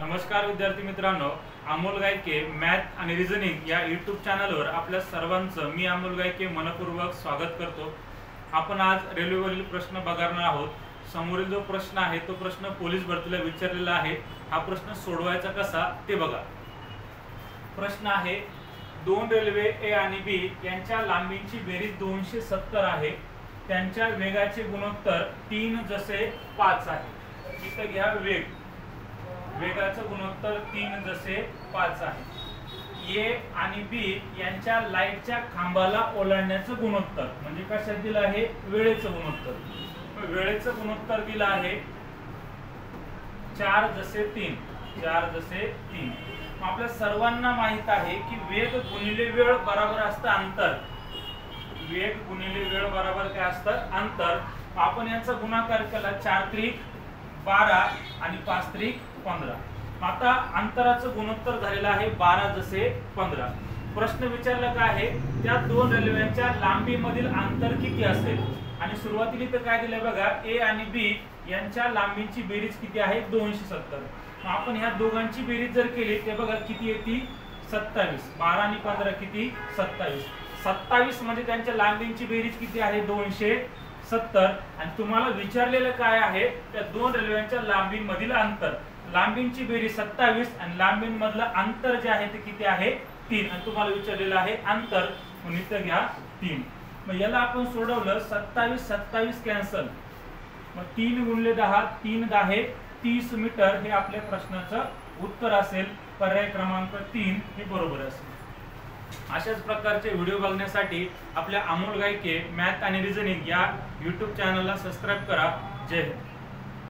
नमस्कार विद्यार्थी मित्रांनो, अमोल गायके मॅथ आणि रिझनिंग या यूट्यूब चॅनलवर आपल्या सर्वांचं मी अमोल गायके मनपूर्वक स्वागत करतो। आपण आज रेल्वेवरील प्रश्न बघणार आहोत। समोरील जो प्रश्न आहे तो प्रश्न पोलीस भरतीला विचारलेला आहे। हा प्रश्न सोडवायचा कसा ते बघा। प्रश्न आहे, दोन रेल्वे ए आणि बी यांच्या लांबीची बेरीज 270 आहे। त्यांच्या वेगाचे गुणोत्तर 3 जसे 5 आहे। इथे घ्या वेगाचं गुणोत्तर 3 जसे 5 आहे। ए आणि बी यांच्या लाईटच्या खांबाला ओलांडण्याचं गुणोत्तर म्हणजे कशात दिलं आहे, वेळेचं गुणोत्तर। वेळेचं गुणोत्तर दिलं आहे 4 जसे 3। 4 जसे 3। आपल्या सर्वांना माहित आहे की वेग गुणिले वेळ बरोबर असतं अंतर। वेग गुणिले वेळ बरोबर काय असतं, अंतर। आपण यांचा गुणाकार केला 4 त्रिक 12 आणि 5 त्रिक 15। आता अंतराचं गुणोत्तर झालेलं आहे 12 जसे 15। प्रश्न विचारला काय आहे, त्या दोन रेल्वेच्या लांबीमधील अंतर किती असेल आणि सुरुवातीला इथं काय दिलंय बघा, ए आणि बी यांच्या लांबीची बेरीज किती आहे 270। आपण ह्या दोघांची बेरीज जर केली ते बघा किती येते 27। 12 आणि 15 किती 27। 27 म्हणजे त्यांच्या लांबीची बेरीज किती आहे 270। आणि तुम्हाला विचारलेलं काय आहे, त्या दोन रेल्वेच्या लांबीमधील अंतर। लांबींची बेरीज 27 आणि लांबींमधलं अंतर जे आहे ते किती आहे 3। आणि तुम्हाला विचारलेलं आहे अंतर, म्हणून इथं घ्या 3। मग याला आपण सोडवलं 27 27 कॅन्सल, मग 3 गुणिले 10 3 10 30 मीटर हे आपल्या प्रश्नाचं उत्तर असेल। पर्याय क्रमांक 3 हे बरोबर असेल। अशाच प्रकारचे व्हिडिओ बघण्यासाठी आपल्या अमोल गायके मॅथ आणि रिझनिंग या यूट्यूब चॅनलला सबस्क्राइब करा। जय हिंद।